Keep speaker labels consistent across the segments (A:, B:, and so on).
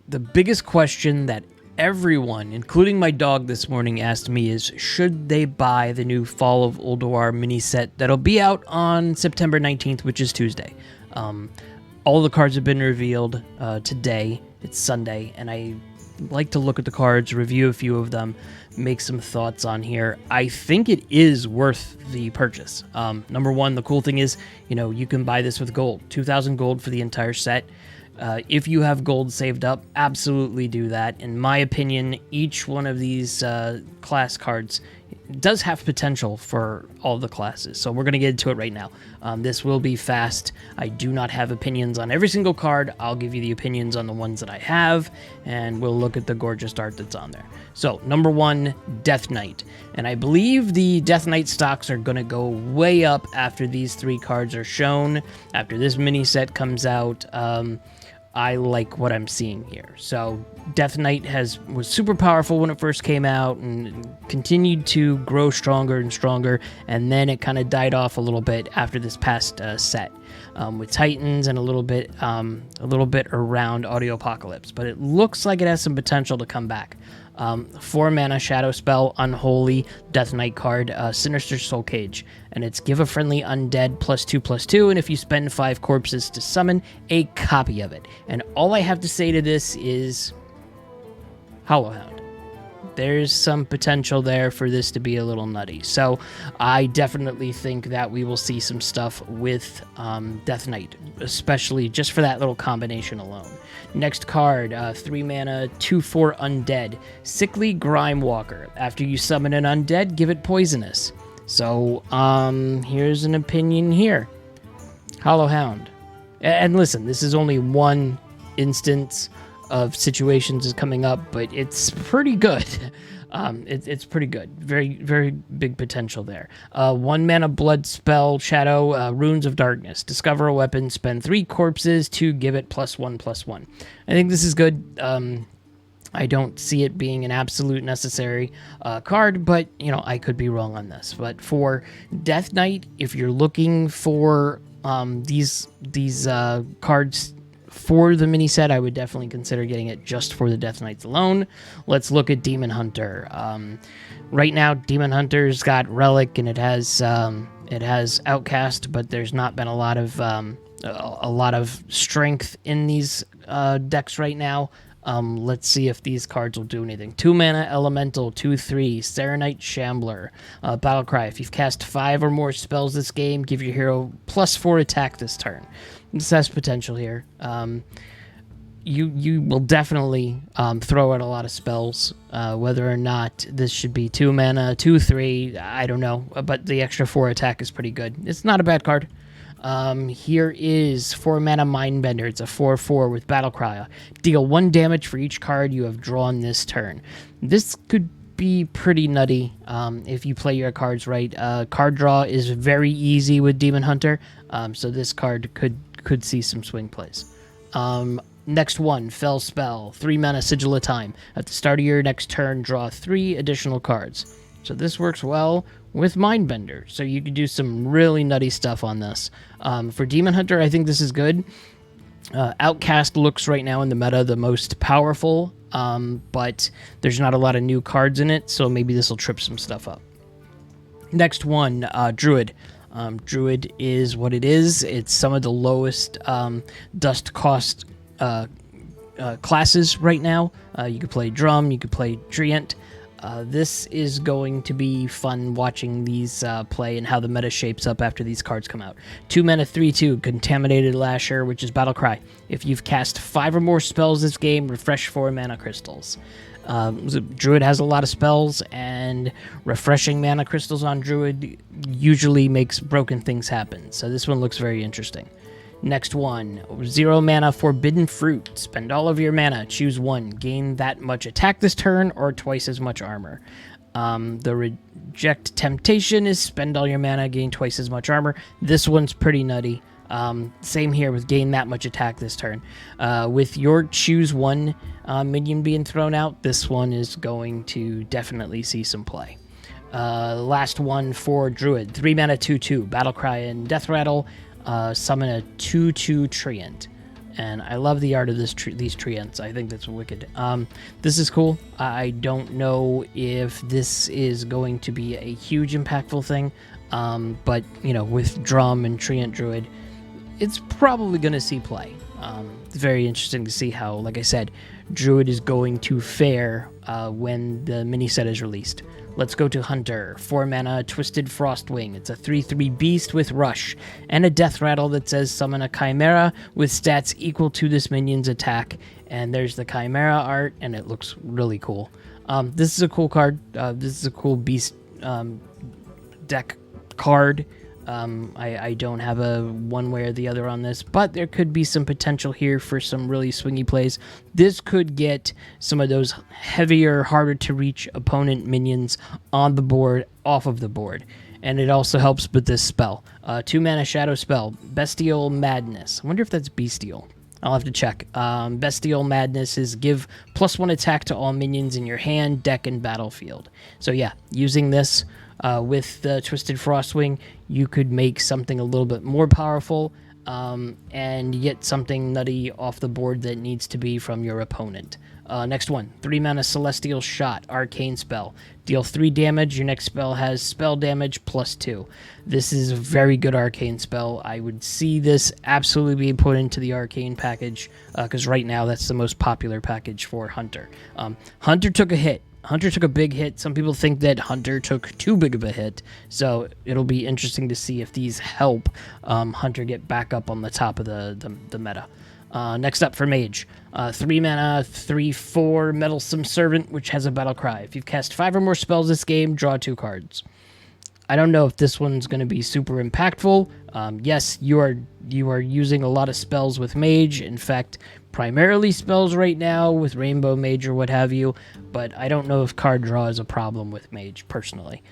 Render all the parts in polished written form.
A: the biggest question that everyone, including my dog this morning, asked me is, should they buy the new Fall of Ulduar mini set that'll be out on September 19th, which is Tuesday. All the cards have been revealed today. It's Sunday, and I like to look at the cards, review a few of them, make some thoughts on here. I think it is worth the purchase. Number one, the cool thing is, you can buy this with gold. 2,000 gold for the entire set. If you have gold saved up, absolutely do that. In my opinion, each one of these class cards does have potential for all the classes. So we're going to get into it right now. This will be fast. I do not have opinions on every single card. I'll give you the opinions on the ones that I have, and we'll look at the gorgeous art that's on there. So, number one, Death Knight. And I believe the Death Knight stocks are going to go way up after these three cards are shown, after this mini set comes out. I like what I'm seeing here. So Death Knight was super powerful when it first came out and continued to grow stronger and stronger, and then it kind of died off a little bit after this past set with Titans and a little bit around Audio Apocalypse. But it looks like it has some potential to come back. 4 mana Shadow Spell, Unholy, Death Knight card, Sinister Soul Cage, and it's give a friendly undead +2/+2, and if you spend 5 corpses to summon a copy of it. And all I have to say to this is Hound. There's some potential there for this to be a little nutty. So I definitely think that we will see some stuff with Death Knight, especially just for that little combination alone. Next card, 3 mana, 2/4 undead. Sickly Grime Walker. After you summon an undead, give it poisonous. So here's an opinion here. Hound. And listen, this is only one instance of situations is coming up, but it's pretty good. It's pretty good. Very, very big potential there. 1 mana blood spell, Shadow, Runes of Darkness. Discover a weapon, spend 3 corpses to give it +1/+1. I think this is good. I don't see it being an absolute necessary card, but I could be wrong on this. But for Death Knight, if you're looking for these cards for the mini set, I would definitely consider getting it just for the Death Knights alone. Let's look at Demon Hunter. Right now, Demon Hunter's got Relic and it has Outcast, but there's not been a lot of strength in these decks right now. Let's see if these cards will do anything. 2 mana Elemental, 2/3, Serenite Shambler, Battlecry. If you've cast 5 or more spells this game, give your hero +4 attack this turn. This has potential here. You will definitely throw out a lot of spells. Whether or not this should be 2 mana, 2/3, I don't know. But the extra 4 attack is pretty good. It's not a bad card. Here is 4 mana Mindbender. It's a 4/4 with Battlecry. Deal 1 damage for each card you have drawn this turn. This could be pretty nutty if you play your cards right. Card draw is very easy with Demon Hunter, so this card could see some swing plays. Next one, Fell Spell. 3 mana Sigil of Time. At the start of your next turn, draw 3 additional cards. So this works well with Mindbender, so you could do some really nutty stuff on this. For Demon Hunter, I think this is good. Outcast looks right now in the meta the most powerful, but there's not a lot of new cards in it, so maybe this will trip some stuff up. Next one, Druid. Druid is what it is. It's some of the lowest dust cost classes right now. You could play Drum, you could play Treant. This is going to be fun watching these play and how the meta shapes up after these cards come out. 2 mana 3/2, Contaminated Lasher, which is Battlecry. If you've cast 5 or more spells this game, refresh 4 mana crystals. Druid has a lot of spells, and refreshing mana crystals on Druid usually makes broken things happen. So this one looks very interesting. Next one, 0 mana Forbidden Fruit. Spend all of your mana, choose 1. Gain that much attack this turn or twice as much armor. The Reject Temptation is spend all your mana, gain twice as much armor. This one's pretty nutty. Same here with gain that much attack this turn. With your choose 1 minion being thrown out, this one is going to definitely see some play. Last one for Druid, 3 mana 2/2, Battlecry and Death Rattle. Summon a 2/2 Treant. And I love the art of these treants. I think that's wicked. This is cool. I don't know if this is going to be a huge impactful thing, but with Drum and Treant Druid, it's probably going to see play. It's very interesting to see how, like I said, Druid is going to fare when the mini set is released. Let's go to Hunter. 4 mana, Twisted Frostwing. It's a 3/3 beast with Rush, and a Death Rattle that says summon a Chimera with stats equal to this minion's attack. And there's the Chimera art, and it looks really cool. This is a cool card. This is a cool beast deck card. I don't have a one way or the other on this, but there could be some potential here for some really swingy plays. This could get some of those heavier, harder to reach opponent minions on the board, off of the board. And it also helps with this spell. 2 mana shadow spell, Bestial Madness. I wonder if that's Bestial. I'll have to check. Bestial Madness is give +1 attack to all minions in your hand, deck, and battlefield. So yeah, using this with the Twisted Frostwing, you could make something a little bit more powerful and get something nutty off the board that needs to be from your opponent. Next one, 3 mana Celestial Shot, Arcane Spell. Deal 3 damage. Your next spell has spell damage +2. This is a very good arcane spell. I would see this absolutely being put into the arcane package because right now that's the most popular package for Hunter. Hunter took a hit. Hunter took a big hit. Some people think that Hunter took too big of a hit, so it'll be interesting to see if these help Hunter get back up on the top of the meta. Next up for Mage, 3 mana, 3/4 Meddlesome Servant, which has a battle cry. If you've cast 5 or more spells this game, draw 2 cards. I don't know if this one's going to be super impactful. Yes, you are using a lot of spells with Mage. In fact, primarily spells right now with Rainbow Mage or what have you, but I don't know if card draw is a problem with Mage, personally.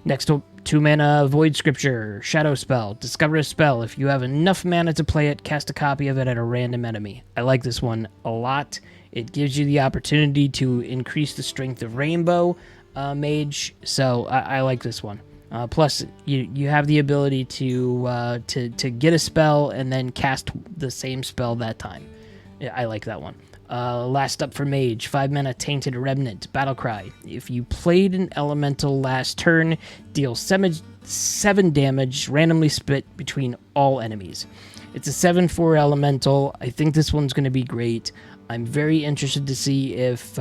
A: Next up, 2 mana Void Scripture, Shadow Spell. Discover a spell. If you have enough mana to play it, cast a copy of it at a random enemy. I like this one a lot. It gives you the opportunity to increase the strength of Rainbow Mage, so I like this one. Plus, you have the ability to get a spell and then cast the same spell that time. Yeah, I like that one. Last up for Mage, 5 mana Tainted Remnant, Battlecry. If you played an elemental last turn, deal 7 damage, randomly split between all enemies. It's a 7/4 elemental. I think this one's going to be great. I'm very interested to see if,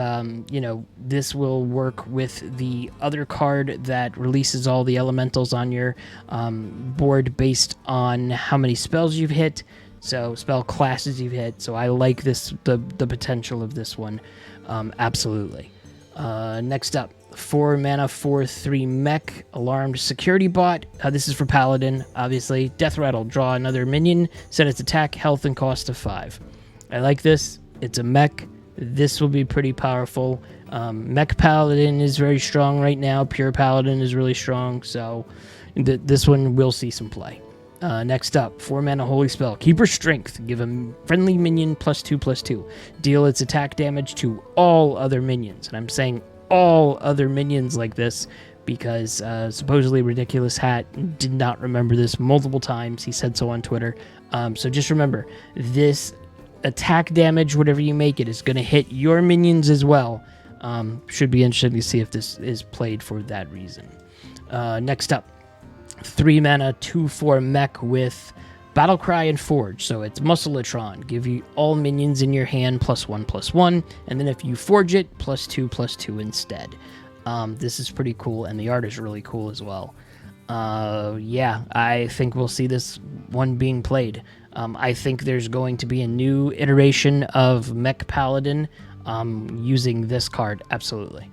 A: this will work with the other card that releases all the elementals on your board based on how many spells you've hit. So spell classes you've hit. So I like the potential of this one. Absolutely. Next up, 4 mana, 4/3 mech, Alarmed Security Bot. This is for Paladin, obviously. Death Rattle, draw another minion, set its attack, health, and cost to 5. I like this. It's a mech. This will be pretty powerful. Mech Paladin is very strong right now. Pure Paladin is really strong. So this one will see some play. Next up, 4 mana Holy Spell. Keeper Strength. Give a friendly minion +2/+2. Deal its attack damage to all other minions. And I'm saying all other minions like this because supposedly Ridiculous Hat did not remember this multiple times. He said so on Twitter. So just remember, this attack damage, whatever you make it, is going to hit your minions as well. Should be interesting to see if this is played for that reason. Next up, 3 mana 2/4 mech with Battlecry and Forge. So it's Muscleatron. Give you all minions in your hand +1/+1, and then if you forge it, +2/+2 instead. This is pretty cool, and the art is really cool as well. Yeah, I think we'll see this one being played. I think there's going to be a new iteration of Mech Paladin using this card, absolutely.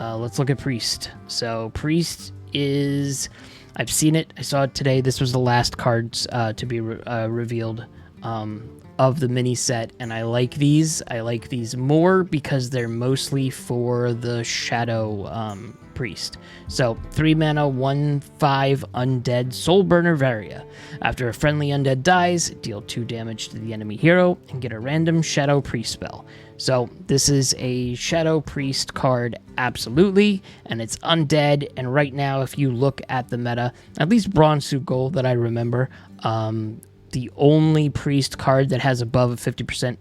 A: Let's look at Priest. So Priest is... I've seen it. I saw it today. This was the last cards to be revealed of the mini set, and I like these. I like these more because they're mostly for the Shadow Priest. So 3 mana 1/5 Undead Soulburner Varia. After a friendly undead dies, deal 2 damage to the enemy hero and get a random Shadow Priest spell. So this is a Shadow Priest card, absolutely, and it's undead. And right now, if you look at the meta, at least Bronze Suit Gold that I remember, The only priest card that has above a 50%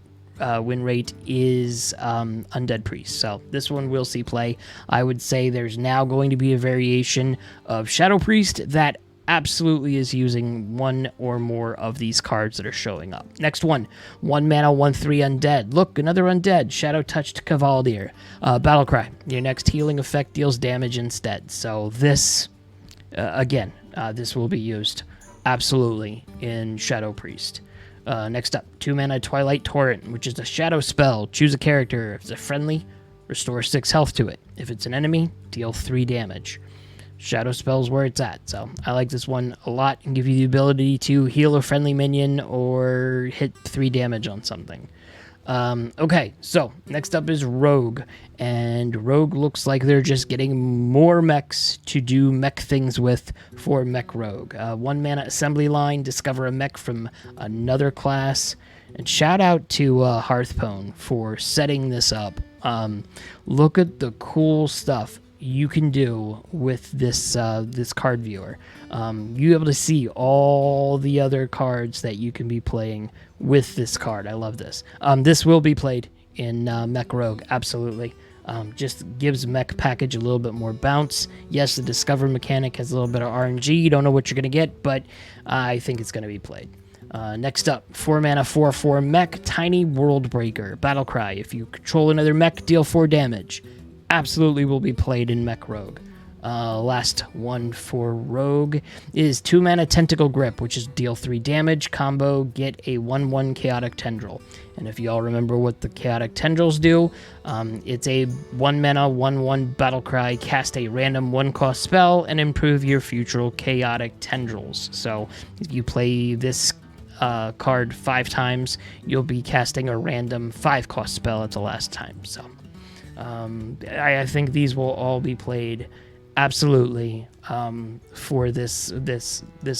A: win rate is Undead Priest. So this one will see play. I would say there's now going to be a variation of Shadow Priest that absolutely is using one or more of these cards that are showing up. Next one, 1 mana, 1/3 Undead. Look, another Undead, Shadow Touched Cavalier. Battlecry, your next healing effect deals damage instead. So this, again, this will be used absolutely in Shadow Priest. Next up, 2 mana Twilight Torrent, which is a shadow spell. Choose a character. If it's a friendly, restore 6 health to it. If it's an enemy, deal 3 damage. Shadow spell's where it's at, so I like this one a lot and give you the ability to heal a friendly minion or hit 3 damage on something. Okay, so next up is Rogue, and Rogue looks like they're just getting more mechs to do mech things with for Mech Rogue. 1 mana assembly line, discover a mech from another class, and shout out to Hearthstone for setting this up. Look at the cool stuff you can do with this this card viewer. You're able to see all the other cards that you can be playing with this card. I love this. This will be played in Mech Rogue, absolutely. Just gives Mech Package a little bit more bounce. Yes, the Discover mechanic has a little bit of RNG. You don't know what you're going to get, but I think it's going to be played. Next up, 4 mana, 4/4 Mech, Tiny World Breaker. Battlecry, if you control another mech, deal 4 damage. Absolutely will be played in Mech Rogue. Last one for Rogue is 2 mana Tentacle Grip, which is deal 3 damage. Combo, get a 1/1 Chaotic Tendril. And if you all remember what the Chaotic Tendrils do, it's a 1 mana, 1/1 Battlecry, cast a random 1-cost spell, and improve your future Chaotic Tendrils. So if you play this card 5 times, you'll be casting a random 5-cost spell at the last time. So I think these will all be played absolutely for this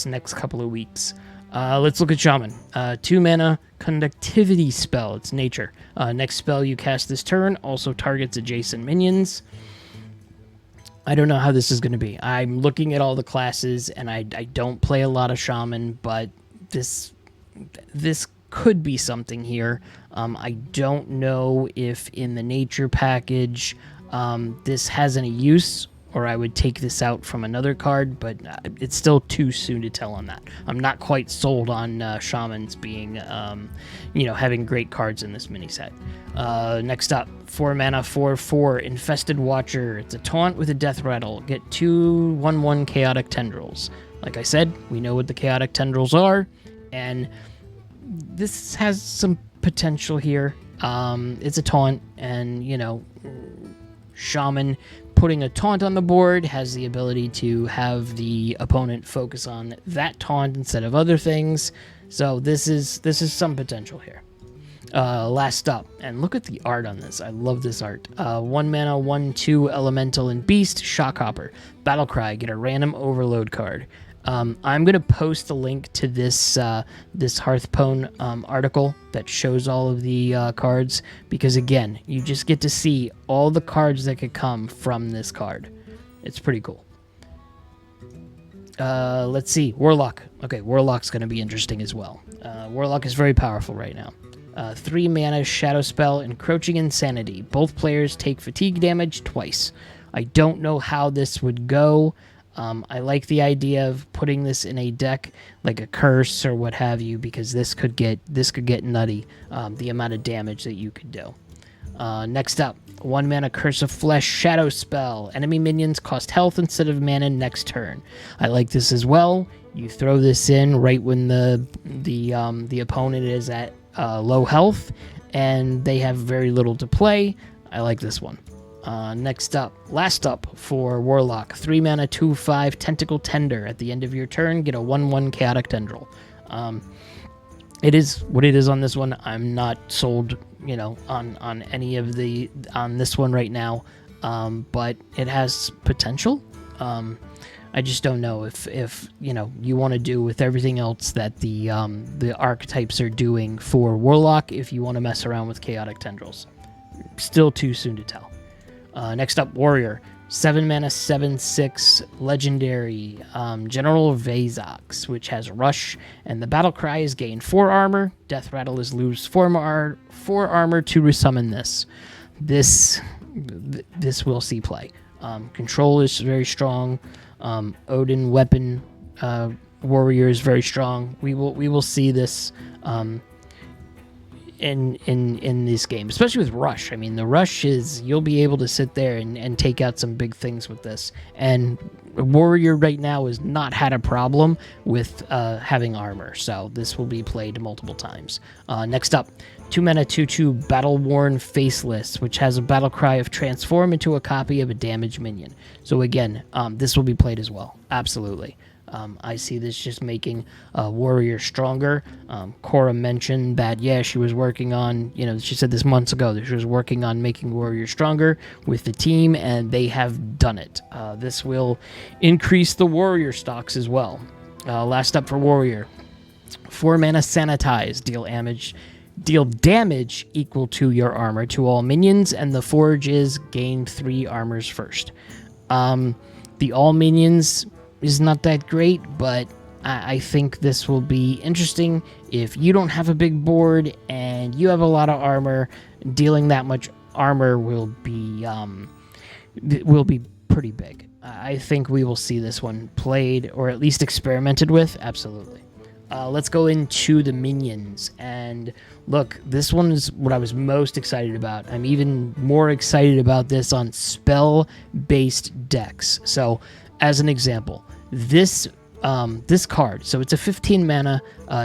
A: next couple of weeks. Let's look at Shaman. 2 mana Conductivity spell. It's nature. Next spell you cast this turn also targets adjacent minions. I don't know how this is going to be. I'm looking at all the classes, and I don't play a lot of Shaman, but this could be something here. I don't know if in the nature package this has any use, or I would take this out from another card, but it's still too soon to tell on that. I'm not quite sold on Shamans being, having great cards in this mini set. Next up, 4 mana, 4/4 Infested Watcher. It's a taunt with a death rattle. Get 2 1/1 Chaotic Tendrils. Like I said, we know what the Chaotic Tendrils are, and this has some potential here. It's a taunt, and Shaman putting a taunt on the board has the ability to have the opponent focus on that taunt instead of other things. So this is some potential here. Last up, and look at the art on this. I love this art. 1 mana, 1/2 Elemental and Beast, Shockhopper. Battlecry, get a random overload card. I'm going to post a link to this Hearthstone article that shows all of the cards, because again, you just get to see all the cards that could come from this card. It's pretty cool. Let's see. Warlock. Okay, Warlock's going to be interesting as well. Warlock is very powerful right now. 3 mana Shadow Spell, Encroaching Insanity. Both players take fatigue damage twice. I don't know how this would go. I like the idea of putting this in a deck like a curse or what have you, because this could get nutty, the amount of damage that you could do. Next up, 1 mana Curse of Flesh, Shadow Spell. Enemy minions cost health instead of mana next turn. I like this as well. You throw this in right when the opponent is at low health and they have very little to play. I like this one. Next up, last up for Warlock, 3 mana, 2/5 Tentacle Tender. At the end of your turn, get a 1/1 Chaotic Tendril. It is what it is on this one. I'm not sold, on any of on this one right now, but it has potential. I just don't know if you want to do with everything else that the archetypes are doing for Warlock, if you want to mess around with Chaotic Tendrils. Still too soon to tell. Next up, Warrior. 7 mana, 7/6 legendary General Vazox, which has Rush, and the battle cry is gain 4 armor. Death Rattle is lose 4 armor to resummon this. This will see play. Control is very strong. Odin weapon warrior is very strong. We will see this in this game, especially with Rush. I mean, the Rush is, you'll be able to sit there and take out some big things with this. And Warrior right now has not had a problem with having armor, so this will be played multiple times. Next up, 2 mana 2/2 Battle-Worn Faceless, which has a battle cry of transform into a copy of a damaged minion. So again, this will be played as well. Absolutely. I see this just making Warrior stronger. Cora mentioned that, yeah, she was working on, she said this months ago, that she was working on making Warrior stronger with the team, and they have done it. This will increase the Warrior stocks as well. Last up for Warrior, 4 mana Sanitize, deal damage equal to your armor to all minions, and the forge is gain 3 armors first. The all minions is not that great, but I think this will be interesting. If you don't have a big board and you have a lot of armor, dealing that much armor will be pretty big. I think we will see this one played, or at least experimented with. Absolutely. Let's go into the minions. And look, this one is what I was most excited about. I'm even more excited about this on spell-based decks. So, as an example, this card, so it's a 15 mana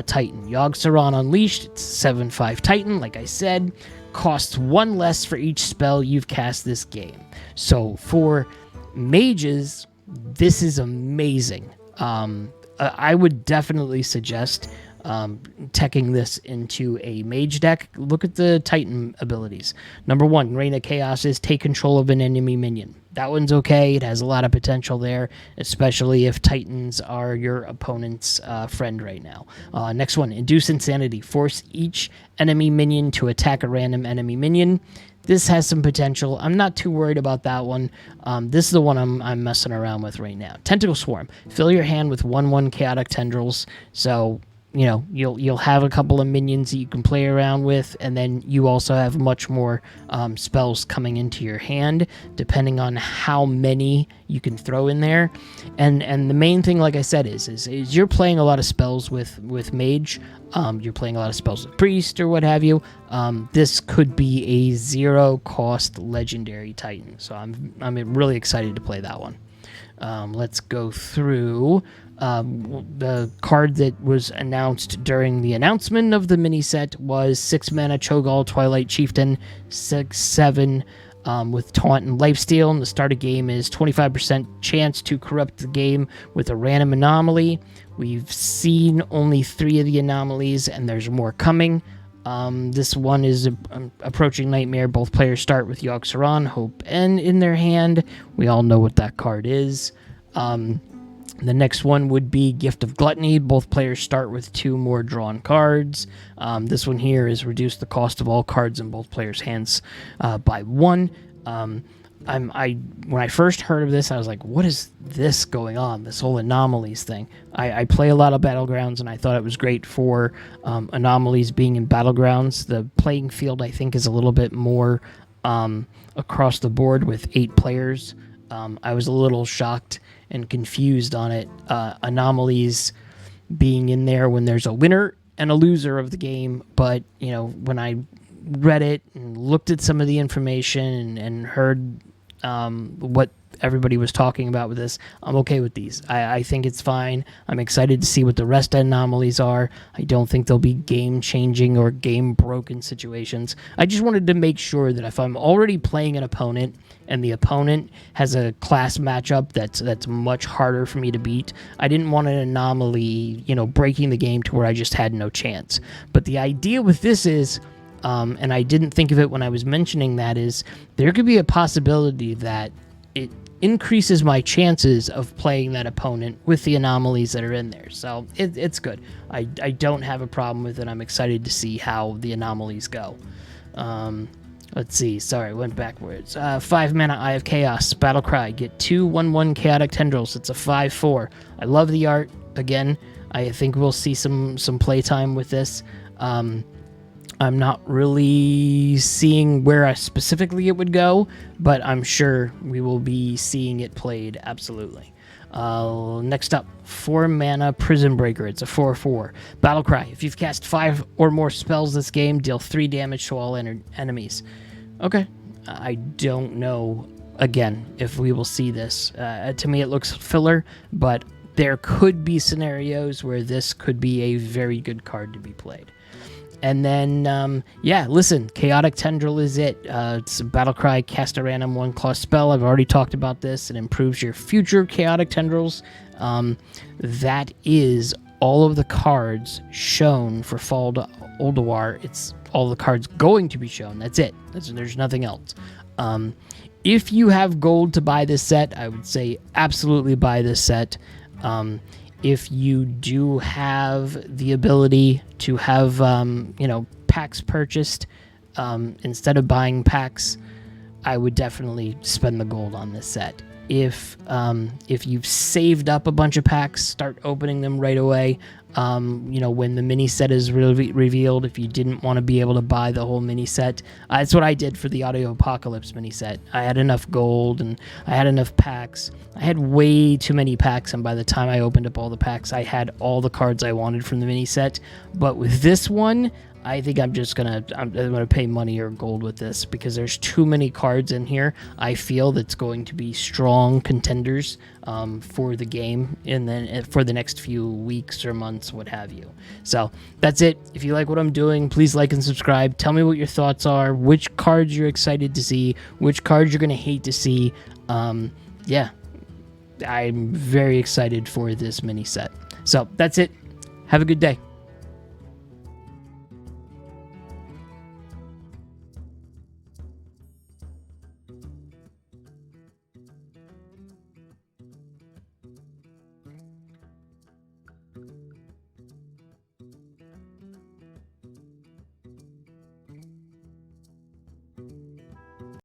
A: Titan. Yogg-Saron Unleashed, it's 7/5 Titan, like I said, costs 1 less for each spell you've cast this game. So for mages, this is amazing. I would definitely suggest teching this into a mage deck. Look at the Titan abilities. Number 1, Reign of Chaos is take control of an enemy minion. That one's okay. It has a lot of potential there, especially if Titans are your opponent's friend right now. Next one, Induce Insanity. Force each enemy minion to attack a random enemy minion. This has some potential. I'm not too worried about that one. This is the one I'm messing around with right now. Tentacle Swarm. Fill your hand with 1/1 Chaotic Tendrils. So, you'll have a couple of minions that you can play around with, and then you also have much more spells coming into your hand, depending on how many you can throw in there. And the main thing, like I said, is you're playing a lot of spells with mage. You're playing a lot of spells with priest or what have you. This could be a 0-cost legendary Titan. So I'm really excited to play that one. Let's go through the card that was announced during the announcement of the mini set was 6 mana Cho'gall Twilight Chieftain, 6/7 with Taunt and Lifesteal. And the start of game is 25% chance to corrupt the game with a random anomaly. We've seen only 3 of the anomalies, and there's more coming. This one is Approaching Nightmare. Both players start with Yogg-Saron, Hope, and in their hand. We all know what that card is. The next one would be Gift of Gluttony. Both players start with 2 more drawn cards. This one here is reduce the cost of all cards in both players' hands by 1. When I first heard of this, I was like, what is this going on? This whole Anomalies thing. I play a lot of Battlegrounds, and I thought it was great for Anomalies being in Battlegrounds. The playing field, I think, is a little bit more across the board with 8 players. I was a little shocked and confused on it. Anomalies being in there when there's a winner and a loser of the game. But, when I read it and looked at some of the information and heard what everybody was talking about with this, I'm okay with these. I think it's fine. I'm excited to see what the rest of Anomalies are. I don't think they'll be game-changing or game-broken situations. I just wanted to make sure that if I'm already playing an opponent and the opponent has a class matchup that's much harder for me to beat, I didn't want an anomaly, breaking the game to where I just had no chance. But the idea with this is, and I didn't think of it when I was mentioning that, is there could be a possibility that it increases my chances of playing that opponent with the anomalies that are in there. So it's good. I don't have a problem with it. I'm excited to see how the anomalies go. Let's see. Sorry, went backwards. 5 mana, Eye of Chaos, Battlecry. Get 2/1/1 Chaotic Tendrils. It's a 5/4. I love the art. Again, I think we'll see some playtime with this. I'm not really seeing where specifically it would go, but I'm sure we will be seeing it played, absolutely. Next up, 4 mana Prison Breaker. It's a 4/4. Battlecry. If you've cast 5 or more spells this game, deal 3 damage to all enemies. Okay. I don't know, again, if we will see this. To me, it looks filler, but there could be scenarios where this could be a very good card to be played. And then, listen, Chaotic Tendril is it. It's a Battlecry, cast a random 1-cost spell. I've already talked about this. It improves your future Chaotic Tendrils. That is all of the cards shown for Fall of Ulduar. It's all the cards going to be shown. That's it. There's nothing else. If you have gold to buy this set, I would say absolutely buy this set. If you do have the ability to have, packs purchased, instead of buying packs, I would definitely spend the gold on this set. If you've saved up a bunch of packs, start opening them right away. When the mini set is revealed, if you didn't want to be able to buy the whole mini set, that's what I did for the Audio Apocalypse mini set. I had enough gold and I had enough packs. I had way too many packs, and by the time I opened up all the packs, I had all the cards I wanted from the mini set. But with this one, I think I'm gonna pay money or gold with this because there's too many cards in here. I feel that's going to be strong contenders for the game and then for the next few weeks or months, what have you. So that's it. If you like what I'm doing, please like and subscribe. Tell me what your thoughts are, which cards you're excited to see, which cards you're gonna hate to see. I'm very excited for this mini set. So that's it. Have a good day.